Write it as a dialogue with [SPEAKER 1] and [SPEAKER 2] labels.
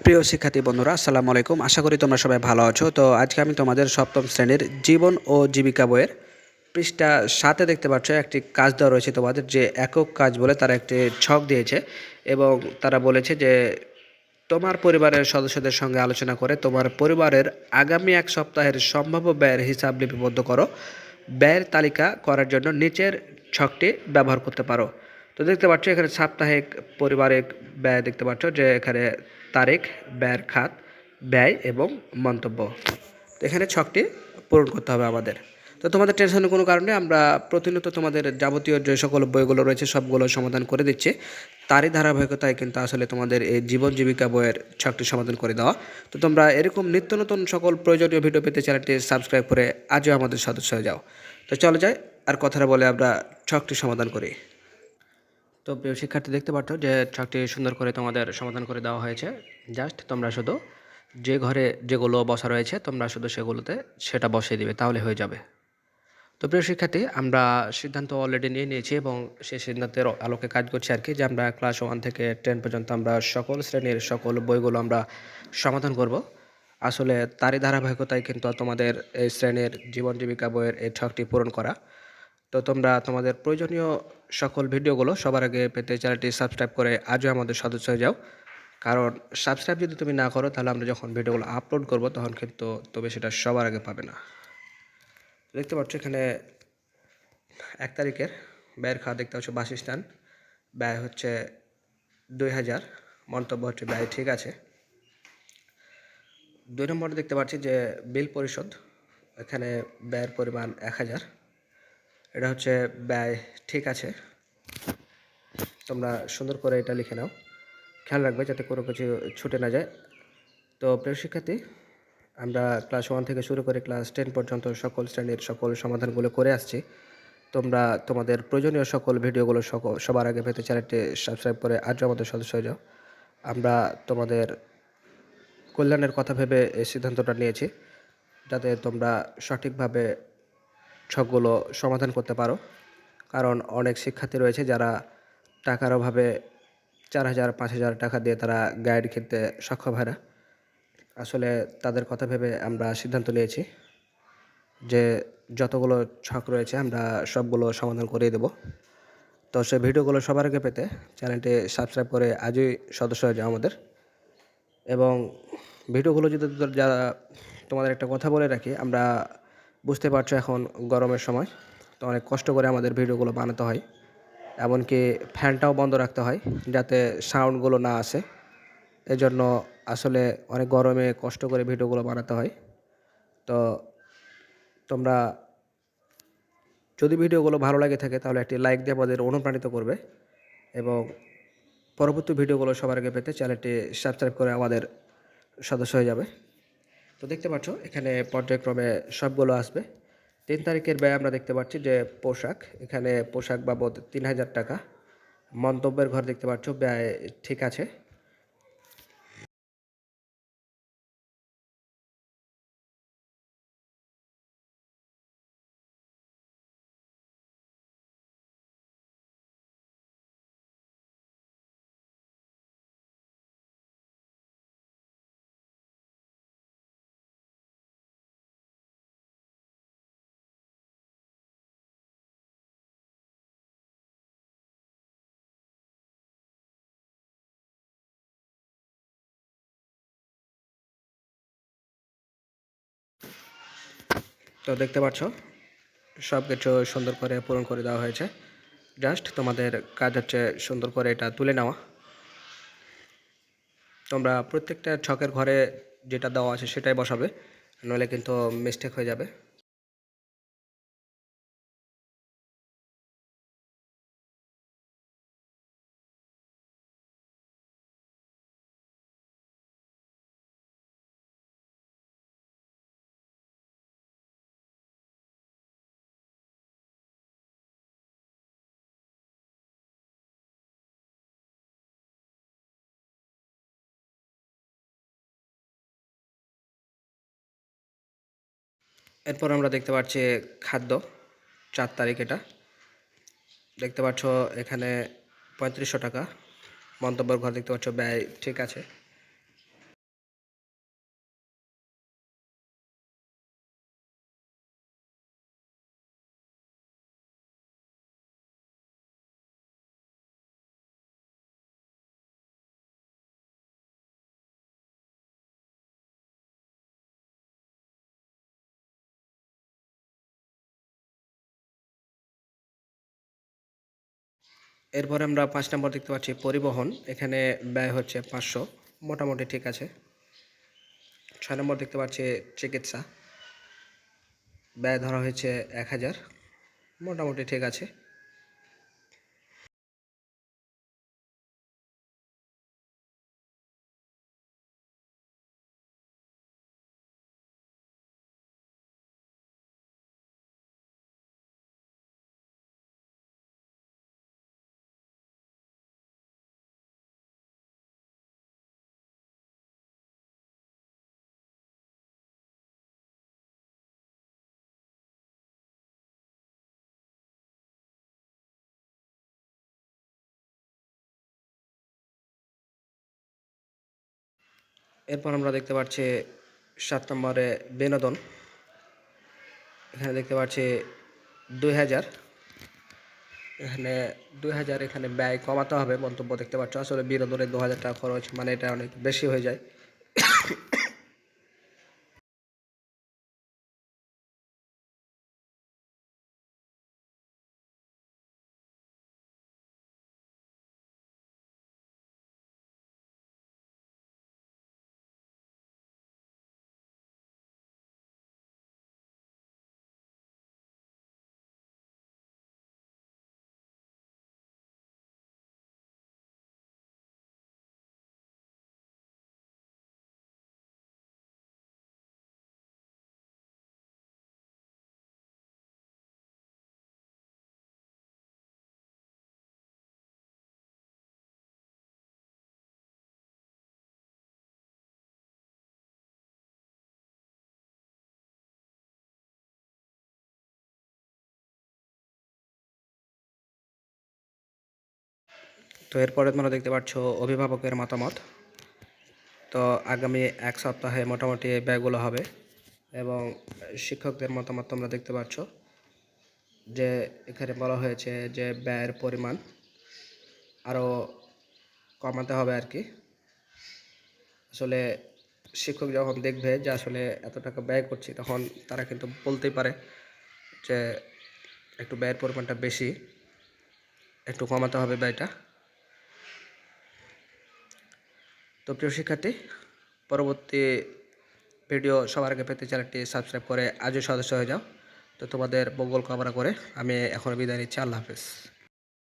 [SPEAKER 1] প্রিয় শিক্ষার্থী বন্ধুরা, আসসালামু আলাইকুম। আশা করি তোমরা সবাই ভালো আছো। তো আজকে আমি তোমাদের সপ্তম শ্রেণীর জীবন ও জীবিকা বইয়ের পৃষ্ঠা 7-এ দেখতে পাচ্ছ একটি কাজ দেওয়া রয়েছে তোমাদের, যে একক কাজ বলে তারা একটি ছক দিয়েছে এবং তারা বলেছে যে তোমার পরিবারের সদস্যদের সঙ্গে আলোচনা করে তোমার পরিবারের আগামী এক সপ্তাহের সম্ভাব্য ব্যয়ের হিসাব লিপিবদ্ধ করো। ব্যয়ের তালিকা করার জন্য নিচের ছকটি ব্যবহার করতে পারো। তো দেখতে পাচ্ছ এখানে সাপ্তাহিক পরিবারিক ব্যয় দেখতে পাচ্ছ, যে এখানে তারিখ, ব্যয়ের খাত, ব্যয় এবং মন্তব্য। তো এখানে ছকটি পূরণ করতে হবে আমাদের। তো তোমাদের টেনশনের কোনো কারণে আমরা প্রতিনিয়ত তোমাদের যাবতীয় যে সকল বইগুলো রয়েছে সবগুলো সমাধান করে দিচ্ছি। তারই ধারাবাহিকতায় কিন্তু আসলে তোমাদের এই জীবন জীবিকা বইয়ের ছকটি সমাধান করে দেওয়া। তো তোমরা এরকম নিত্য নতুন সকল প্রয়োজনীয় ভিডিও পেতে চ্যানেলটি সাবস্ক্রাইব করে আজও আমাদের সদস্য হয়ে যাও। তো চলে যাই, আর কথাটা বলে আমরা ছকটি সমাধান করি। তো প্রিয় শিক্ষার্থী, দেখতে পাচ্ছ যে ছকটি সুন্দর করে তোমাদের সমাধান করে দেওয়া হয়েছে। জাস্ট তোমরা শুধু যে ঘরে যেগুলো বসা রয়েছে তোমরা শুধু সেগুলোতে সেটা বসিয়ে দিবে, তাহলে হয়ে যাবে। তো প্রিয় শিক্ষার্থী, আমরা সিদ্ধান্ত অলরেডি নিয়ে নিয়েছি এবং সেই সিদ্ধান্তের আলোকে কাজ করছি আর কি, যে আমরা ক্লাস 1 থেকে 10 পর্যন্ত আমরা সকল শ্রেণীর সকল বইগুলো আমরা সমাধান করব। আসলে তারই ধারাবাহিকতায় কিন্তু তোমাদের এই শ্রেণীর জীবন জীবিকা বইয়ের এই ছকটি পূরণ করা। তো তোমরা তোমাদের প্রয়োজনীয় সকল ভিডিওগুলো সবার আগে পেতে চ্যানেলটি সাবস্ক্রাইব করে আজও আমাদের সদস্য হয়ে যাও। কারণ সাবস্ক্রাইব যদি তুমি না করো তাহলে আমরা যখন ভিডিওগুলো আপলোড করব তখন কিন্তু তবে সেটা সবার আগে পাবে না। দেখতে পাচ্ছ এখানে 1 তারিখের ব্যয়ের খাত দেখতে পাচ্ছ বাসস্থান, ব্যয় হচ্ছে 2000, মন্তব্য হচ্ছে ব্যয় ঠিক আছে। 2 নম্বরে দেখতে পাচ্ছি যে বিল পরিশোধ, এখানে ব্যয়ের পরিমাণ 1000, এটা হচ্ছে ব্যয় ঠিক আছে। তোমরা সুন্দর করে এটা লিখে নাও, খেয়াল রাখবে যাতে কোনো কিছু ছুটে না যায়। তো প্রিয় শিক্ষার্থী, আমরা ক্লাস 1 থেকে শুরু করে ক্লাস 10 পর্যন্ত সকল শ্রেণীর সকল সমাধানগুলো করে আসছি। তোমরা তোমাদের প্রয়োজনীয় সকল ভিডিওগুলো সবার আগে পেতে চ্যানেলটি সাবস্ক্রাইব করে আজও আমাদের সদস্য হয়ে যাও। আমরা তোমাদের কল্যাণের কথা ভেবে এই সিদ্ধান্তটা নিয়েছি, যাতে তোমরা সঠিকভাবে ছকগুলো সমাধান করতে পারো। কারণ অনেক শিক্ষার্থী রয়েছে যারা টাকার অভাবে 4000-5000 টাকা দিয়ে তারা গাইড কিনতে সক্ষম হয় না। আসলে তাদের কথা ভেবে আমরা সিদ্ধান্ত নিয়েছি যে যতগুলো ছক রয়েছে আমরা সবগুলো সমাধান করিয়ে দেব। তো সেই ভিডিওগুলো সবার আগে পেতে চ্যানেলটি সাবস্ক্রাইব করে আজই সদস্য হয়ে যাও আমাদের। এবং ভিডিওগুলো যদি যারা, তোমাদের একটা কথা বলে রাখি, আমরা বুঝতে পারছো এখন গরমের সময়, তো অনেক কষ্ট করে আমাদের ভিডিওগুলো বানাতে হয়। এমনকি ফ্যানটাও বন্ধ রাখতে হয় যাতে সাউন্ডগুলো না আসে। এজন্য আসলে অনেক গরমে কষ্ট করে ভিডিওগুলো বানাতে হয়। তো তোমরা যদি ভিডিওগুলো ভালো লাগে থাকে তাহলে একটি লাইক দিয়ে আমাদের অনুপ্রাণিত করবে এবং পরবর্তী ভিডিওগুলো সবার আগে পেতে চ্যানেলটি সাবস্ক্রাইব করে আমাদের সদস্য হয়ে যাবে। তো দেখতে পাচ্ছ এখানে পর্যায়ক্রমে সবগুলো আসবে। 3 তারিখের ব্যয় আমরা দেখতে পাচ্ছি যে পোশাক, এখানে পোশাক বাবদ 3000 টাকা। মন্তব্যের ঘর দেখতে পাচ্ছ ব্যয় ঠিক আছে। তো দেখতে পাচ্ছ সব কিছু সুন্দর করে পূরণ করে দেওয়া হয়েছে। জাস্ট তোমাদের কাজ হচ্ছে সুন্দর করে এটা তুলে নেওয়া। তোমরা প্রত্যেকটা ছকের ঘরে যেটা দেওয়া আছে সেটাই বসাবে, নইলে কিন্তু মিস্টেক হয়ে যাবে। এরপর আমরা দেখতে পাচ্ছি খাদ্য, 4 তারিখ এটা দেখতে পাচ্ছ এখানে 3500 টাকা। মন্তব্যের ঘর দেখতে পাচ্ছ ব্যয় ঠিক আছে। এরপরে আমরা 5 নম্বর দেখতে পাচ্ছি পরিবহন। এখানে ব্যয় হচ্ছে 500, মোটামুটি ঠিক আছে। 6 নম্বর দেখতে পাচ্ছি চিকিৎসা, ব্যয় ধরা হয়েছে 1000, মোটামুটি ঠিক আছে। এরপর আমরা দেখতে পাচ্ছি 7 নম্বরে বিনোদন। এখানে দেখতে পাচ্ছি 2000, এখানে 2000 এখানে ব্যয় কমাতে হবে মন্তব্য দেখতে পাচ্ছ। আসলে বিনোদনের 2000 টাকা খরচ, মানে এটা অনেক বেশি হয়ে যায়। তো এরপরে তোমরা দেখতে পাচ্ছ অভিভাবকের মতামত। তো আগামী 1 সপ্তাহে মোটামুটি এই ব্যয়গুলো হবে, এবং শিক্ষকদের মতামত তোমরা দেখতে পাচ্ছ যে এখানে বলা হয়েছে যে ব্যয়ের পরিমাণ আরও কমাতে হবে আর কি। আসলে শিক্ষক যখন দেখবে যে আসলে এত টাকা ব্যয় করছি, তখন তারা কিন্তু বলতেই পারে যে একটু ব্যয়ের পরিমাণটা বেশি, একটু কমাতে হবে ব্যয়টা। তো প্রিয় শিক্ষার্থী, পরবর্তী ভিডিও সবার আগে পেতে চ্যানেলটি সাবস্ক্রাইব করে আজই সদস্য হয়ে যাও। তো তোমাদের মঙ্গল কামনা করে আমি এখন বিদায় নিচ্ছি। আল্লাহ হাফেজ।